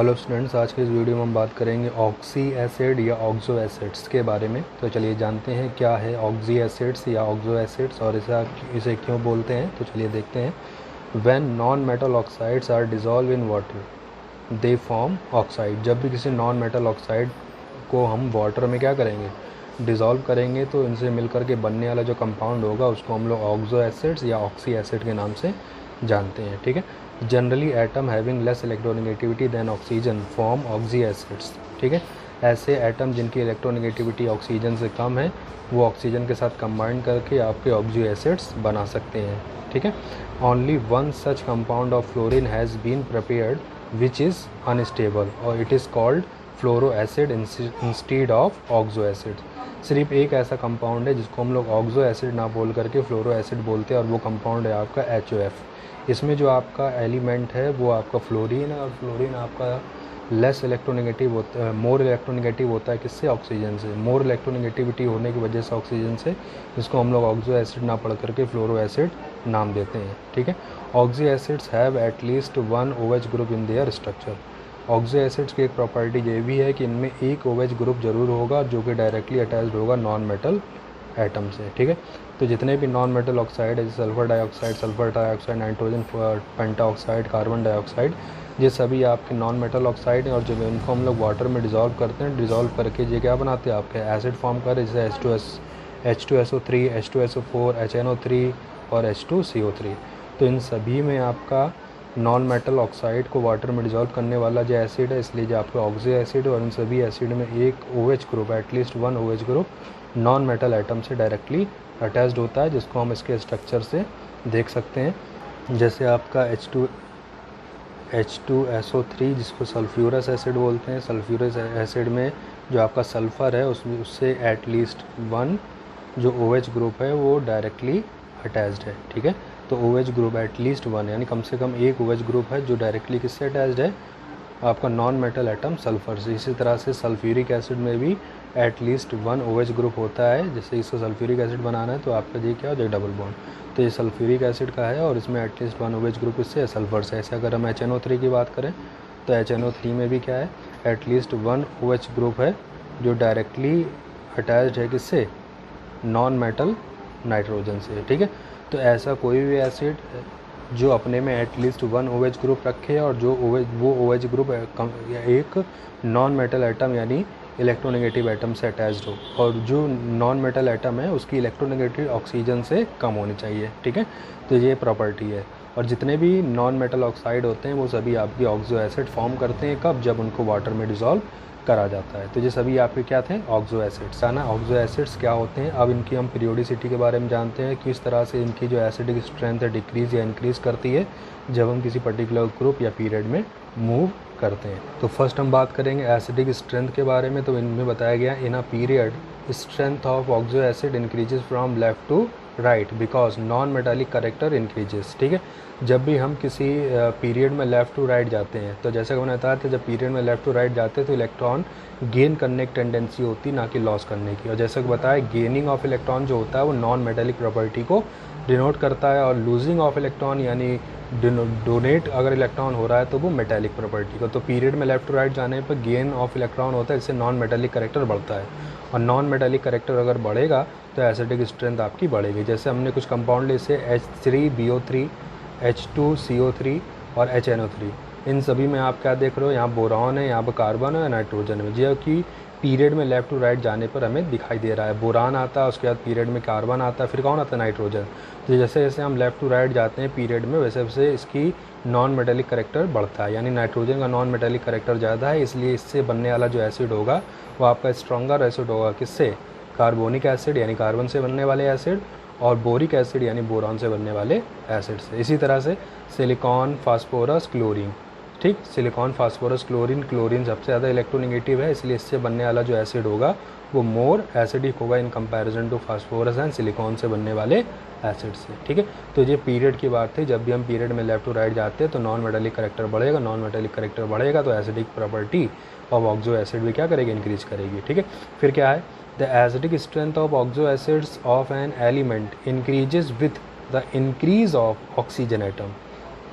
Hello students, आज के इस वीडियो में हम बात करेंगे ऑक्सी एसिड या ऑक्सो एसिड्स के बारे में। तो चलिए जानते हैं क्या है ऑक्सी एसिड्स या ऑक्सो एसिड्स और इसे क्यों बोलते हैं। तो चलिए देखते हैं। When non metal oxides are dissolve in water they form oxide. जब भी किसी नॉन मेटल ऑक्साइड को हम वाटर में क्या करेंगे, डिज़ोल्व करेंगे, तो इनसे मिलकर के बनने वाला जो कंपाउंड होगा उसको हम लोग ऑक्सो एसिड्स या ऑक्सी एसिड के नाम से जानते हैं। ठीक है। Generally atom having less electronegativity than oxygen form oxy acids. ठीक है। ऐसे एटम जिनकी इलेक्ट्रोनेगेटिविटी ऑक्सीजन से कम है वो ऑक्सीजन के साथ कंबाइन करके आपके ऑक्सी एसिड्स बना सकते हैं। ठीक है। Only one such compound of fluorine has been prepared which is unstable और it is called fluoro acid instead of oxo acid. सिर्फ एक ऐसा कंपाउंड है जिसको हम लोग ऑक्सो एसिड ना बोल करके फ्लोरो एसिड बोलते हैं और वो कंपाउंड है आपका HOF। इसमें जो आपका एलिमेंट है वो आपका फ्लोरीन है और फ्लोरीन आपका लेस इलेक्ट्रोनेगेटिव होता है, मोर इलेक्ट्रोनेगेटिव होता है किससे, ऑक्सीजन से। मोर इलेक्ट्रोनेगेटिविटी होने की वजह से ऑक्सीजन से इसको हम लोग ऑक्सो एसिड ना पढ़ करके फ्लोरो एसिड नाम देते हैं। ठीक है। Oxy acids have at least one OH group in their structure. Oxo acids की एक प्रॉपर्टी ये भी है कि इनमें एक OH ग्रुप जरूर होगा जो कि डायरेक्टली अटैच्ड होगा नॉन मेटल एटम से। ठीक है। तो जितने भी नॉन मेटल ऑक्साइड है जैसे sulphur dioxide, nitrogen pentoxide, carbon dioxide, ये सभी आपके नॉन मेटल ऑक्साइड हैं और जब इनको हम लोग वाटर में डिज़ोल्व करते हैं, डिज़ोल्व करके ये क्या बनाते हैं, आपके एसिड फॉर्म कर जैसे H2SO3, H2SO4, HNO3 और H2CO3। तो इन सभी में आपका नॉन मेटल ऑक्साइड को वाटर में डिज़ोल्व करने वाला जो एसिड है, इसलिए जो आपका ऑक्सी एसिड है और इन सभी एसिड में एक OH group, at least one OH group non metal atom से डायरेक्टली अटैच्ड होता है, जिसको हम इसके स्ट्रक्चर से देख सकते हैं। जैसे आपका H2SO3 जिसको सल्फ्यूरस एसिड बोलते हैं। सल्फ्यूरस एसिड में जो आपका सल्फ़र है उससे एटलीस्ट वन जो OH ग्रुप है वो डायरेक्टली अटैच्ड है। ठीक है। तो OH ग्रुप एटलीस्ट वन यानी कम से कम एक OH ग्रुप है जो डायरेक्टली किससे अटैच्ड है, आपका नॉन मेटल एटम सल्फ़र से। इसी तरह से सल्फ्यूरिक एसिड में भी एटलीस्ट वन OH ग्रुप होता है। जैसे इसको सल्फ्यूरिक एसिड बनाना है तो आपका ये क्या हो जाए, डबल बॉन्ड। तो ये सल्फ्यूरिक एसिड का है और इसमें एटलीस्ट वन OH ग्रुप इससे है, सल्फ़र से। ऐसे अगर हम HNO3 की बात करें तो HNO3 में भी क्या है, एटलीस्ट वन OH ग्रुप है जो डायरेक्टली अटैच्ड है किससे, नॉन मेटल नाइट्रोजन से। ठीक है। तो ऐसा कोई भी एसिड जो अपने में एटलीस्ट वन OH ग्रुप रखे और जो वो OH ग्रुप एक नॉन मेटल एटम यानी इलेक्ट्रोनेगेटिव एटम से अटैच्ड हो और जो नॉन मेटल एटम है उसकी इलेक्ट्रोनेगेटिव ऑक्सीजन से कम होनी चाहिए। ठीक है। तो ये प्रॉपर्टी है। और जितने भी नॉन मेटल ऑक्साइड होते हैं वो सभी आपकी ऑक्सो एसिड फॉर्म करते हैं, कब, जब उनको वाटर में डिज़ोल्व करा जाता है। तो ये सभी आपके क्या थे, ऑक्सो एसिड्स है ना। ऑक्सो एसिड्स क्या होते हैं, अब इनकी हम पीरियोडिसिटी के बारे में जानते हैं, किस तरह से इनकी जो एसिडिक स्ट्रेंथ है डिक्रीज़ या इंक्रीज़ करती है जब हम किसी पर्टिकुलर ग्रुप या पीरियड में मूव करते हैं। तो फर्स्ट हम बात करेंगे एसिडिक स्ट्रेंथ के बारे में। तो इनमें बताया गया in a period strength of oxo acid increases from left to right because non metallic character increases. ठीक है। जब भी हम किसी पीरियड में लेफ़्ट टू राइट जाते हैं तो जैसे कि मैंने बताया था, जब पीरियड में लेफ़्ट टू राइट जाते हैं तो इलेक्ट्रॉन गेन करने की टेंडेंसी होती है, ना कि लॉस करने की। और जैसे कि बताया, गेनिंग ऑफ इलेक्ट्रॉन जो होता है वो नॉन मेटालिक प्रॉपर्टी को डिनोट करता है और लूजिंग ऑफ इलेक्ट्रॉन यानी डोनेट अगर इलेक्ट्रॉन हो रहा है तो वो मेटालिक प्रॉपर्टी को। तो पीरियड में लेफ़्ट टू राइट जाने पर गेन ऑफ इलेक्ट्रॉन होता है, इससे नॉन मेटालिक करेक्टर बढ़ता है और नॉन मेटालिक करेक्टर अगर बढ़ेगा तो एसिडिक स्ट्रेंथ आपकी बढ़ेगी। जैसे हमने कुछ कंपाउंड जैसे H3BO3, H2CO3 और HNO3, इन सभी में आप क्या देख रहे हो, यहाँ बोरॉन है, यहाँ पर कार्बन है, नाइट्रोजन है, जो कि पीरियड में लेफ़्ट टू राइट जाने पर हमें दिखाई दे रहा है। बोरान आता है, उसके बाद पीरियड में कार्बन आता है, फिर कौन आता है, नाइट्रोजन। तो जैसे जैसे हम लेफ़्ट टू राइट जाते हैं पीरियड में वैसे वैसे इसकी नॉन मेटालिक करेक्टर बढ़ता है, यानी नाइट्रोजन का नॉन मेटालिक करेक्टर ज़्यादा है, इसलिए इससे बनने वाला जो एसिड होगा वो आपका स्ट्रॉन्गर एसिड होगा। किससे, कार्बोनिक एसिड यानी कार्बन से बनने वाले एसिड और बोरिक एसिड यानी बोरॉन से बनने वाले एसिड से। इसी तरह से सिलिकॉन, फास्फोरस, क्लोरीन। ठीक, सिलिकॉन, फास्फोरस, क्लोरीन। क्लोरीन सबसे ज़्यादा इलेक्ट्रोनेगेटिव है, इसलिए इससे बनने वाला जो एसिड होगा वो मोर एसिडिक होगा in comparison to phosphorus and silicon से बनने वाले एसिड से। ठीक है। तो ये पीरियड की बात थी, जब भी हम पीरियड में लेफ्ट टू राइट जाते हैं तो नॉन मेटालिक करेक्टर बढ़ेगा, नॉन मेटालिक करेक्टर बढ़ेगा तो acidic property of oxo acid भी क्या करेगी, इंक्रीज करेगी। ठीक है। फिर क्या है, the acidic strength of oxo acids of an element increases with the increase of oxygen atom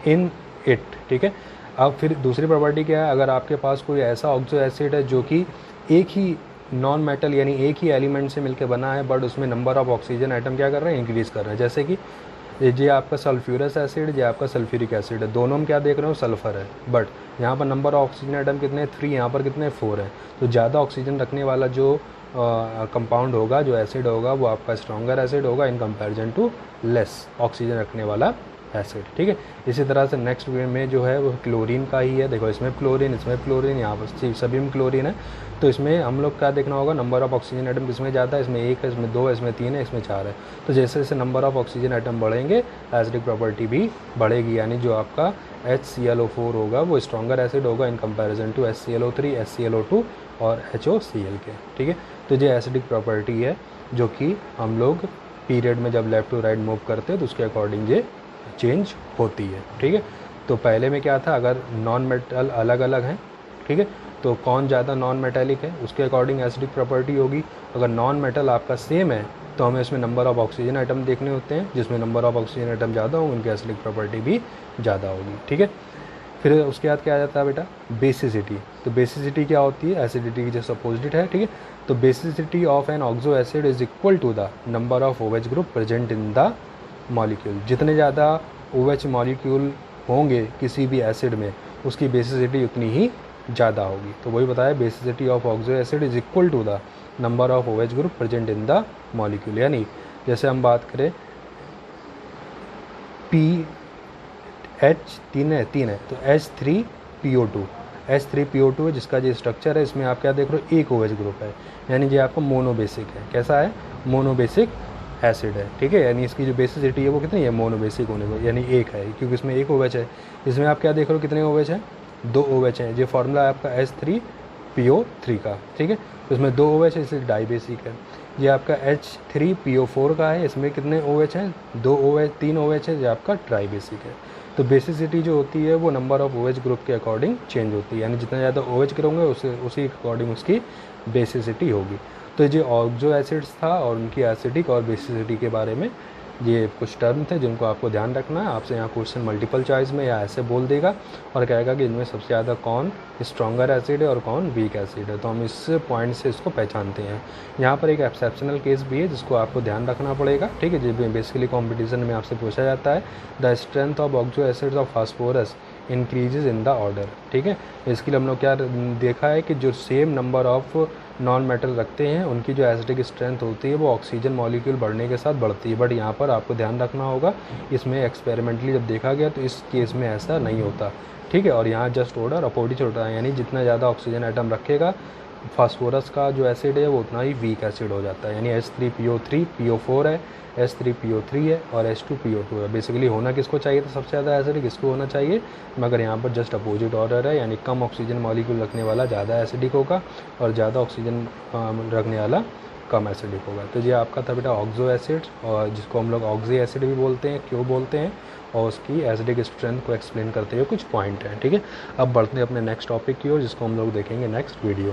in it. ठीक है। अब फिर दूसरी प्रॉपर्टी क्या है, अगर आपके पास कोई ऐसा ऑक्सो एसिड है जो कि एक ही नॉन मेटल यानी एक ही एलिमेंट से मिलकर बना है, बट उसमें नंबर ऑफ ऑक्सीजन आइटम क्या कर रहे हैं, इंक्रीज़ कर रहे हैं। जैसे कि ये आपका सल्फ्यूरस एसिड, ये आपका सल्फ्यूरिक एसिड है, दोनों में क्या देख रहे हो, सल्फ़र है, बट यहाँ पर नंबर ऑफ ऑक्सीजन आइटम कितने हैं, 3, यहाँ पर कितने 4 हैं। तो ज़्यादा ऑक्सीजन रखने वाला जो कंपाउंड होगा, जो एसिड होगा, वो आपका स्ट्रॉन्गर एसिड होगा in comparison to less oxygen रखने वाला एसिड। ठीक है, इसी तरह से नेक्स्ट में जो है वो क्लोरीन का ही है। देखो इसमें क्लोरीन, इसमें क्लोरीन, यहाँ पर सभी में क्लोरीन है। तो इसमें हम लोग क्या देखना होगा, नंबर ऑफ ऑक्सीजन आइटम किसमें ज़्यादा है, इसमें 1 है, इसमें 2 है, इसमें 3 है, इसमें 4 है। तो जैसे जैसे नंबर ऑफ ऑक्सीजन आइटम बढ़ेंगे एसिडिक प्रॉपर्टी भी बढ़ेगी, यानी जो आपका HClO4 होगा वो स्ट्रॉन्गर एसिड होगा in comparison to HClO3, HClO2 और HOCl के। ठीक है, तो ये एसिडिक प्रॉपर्टी है जो कि हम लोग पीरियड में जब लेफ्ट टू राइट मूव करते हैं तो उसके अकॉर्डिंग ये चेंज होती है। ठीक है, तो पहले में क्या था, अगर नॉन मेटल अलग अलग हैं, ठीक है, तो कौन ज़्यादा नॉन मेटेलिक है उसके अकॉर्डिंग एसिडिक प्रॉपर्टी होगी। अगर नॉन मेटल आपका सेम है तो हमें इसमें नंबर ऑफ ऑक्सीजन आइटम देखने होते हैं, जिसमें नंबर ऑफ ऑक्सीजन आइटम ज़्यादा हो उनकी एसिडिक प्रॉपर्टी भी ज़्यादा होगी। ठीक है, फिर उसके बाद क्या आ जाता है बेटा, बेसिसिटी। तो बेसिसिटी क्या होती है, एसिडिटी की जैसे अपोजिट है। ठीक है, तो basicity of an oxo acid is equal to the number of OH group present in the molecule. जितने ज़्यादा OH मॉलिक्यूल होंगे किसी भी एसिड में, उसकी बेसिसिटी उतनी ही ज़्यादा होगी। तो वही बताया, basicity of oxo acid is equal to the number of OH group present in the molecule. यानी जैसे हम बात करें H 3 है तो H3PO2 है, जिसका जो स्ट्रक्चर है इसमें आप क्या देख रहे हो, एक OH ग्रुप है, यानी ये आपका मोनोबेसिक है। कैसा है, मोनोबेसिक एसिड है। ठीक है, यानी इसकी जो बेसिसिटी है वो कितनी है, मोनोबेसिक होने को, यानी एक है, क्योंकि इसमें एक OH है। इसमें आप क्या देख रहे हो, कितने OH हैं, 2 OH हैं। ये फॉर्मूला है आपका H3PO3 का। ठीक है, तो इसमें 2 OH है, इसलिए डाइबेसिक है। ये आपका H3PO4 का है, इसमें कितने OH हैं, 3 OH है, ये आपका ट्राइबेसिक है। तो बेसिसिटी जो होती है वो नंबर ऑफ OH ग्रुप के अकॉर्डिंग चेंज होती है, यानी जितना ज़्यादा OH ग्रुप होंगे उसी के अकॉर्डिंग उसकी बेसिसिटी होगी। तो ये ऑक्सो एसिड्स था और उनकी एसिडिक और बेसिसिटी के बारे में ये कुछ टर्म थे जिनको आपको ध्यान रखना है। आपसे यहाँ क्वेश्चन मल्टीपल चॉइस में या ऐसे बोल देगा और कहेगा कि इनमें सबसे ज़्यादा कौन स्ट्रॉन्गर एसिड है और कौन वीक एसिड है, तो हम इस पॉइंट से इसको पहचानते हैं। यहाँ पर एक एक्सेप्शनल केस भी है जिसको आपको ध्यान रखना पड़ेगा। ठीक है, जो बेसिकली कॉम्पिटिशन में आपसे पूछा जाता है, the strength of oxo acids of phosphorus increases in the order. ठीक है, इसके लिए हम लोग क्या देखा है कि जो same number of non metal रखते हैं उनकी जो एसिडिक स्ट्रेंथ होती है वो ऑक्सीजन मॉलिक्यूल बढ़ने के साथ बढ़ती है। बट यहाँ पर आपको ध्यान रखना होगा, इसमें एक्सपेरिमेंटली जब देखा गया तो इस केस में ऐसा नहीं होता। ठीक है, और यहाँ जस्ट ऑर्डर अपोजिट होता है, यानी जितना ज़्यादा ऑक्सीजन आइटम रखेगा फास्फोरस का जो एसिड है वो उतना ही वीक एसिड हो जाता है। यानी H3PO3 PO4 है, H3PO3 है और H2PO2 है। बेसिकली होना किसको चाहिए था सबसे ज़्यादा एसिडिक, इसको होना चाहिए, मगर यहाँ पर जस्ट अपोजिट ऑर्डर है, यानी कम ऑक्सीजन मॉलिक्यूल रखने वाला ज़्यादा एसिडिक होगा और ज़्यादा ऑक्सीजन रखने वाला कम एसिडिक होगा। तो ये आपका था बेटा ऑक्सो एसिड, और जिसको हम लोग ऑक्सी एसिड भी बोलते हैं। क्यों बोलते हैं, और उसकी एसिडिक स्ट्रेंथ को एक्सप्लेन करते हुए कुछ पॉइंट हैं। ठीक है, अब बढ़ते हैं अपने नेक्स्ट टॉपिक की ओर, जिसको हम लोग देखेंगे नेक्स्ट वीडियो।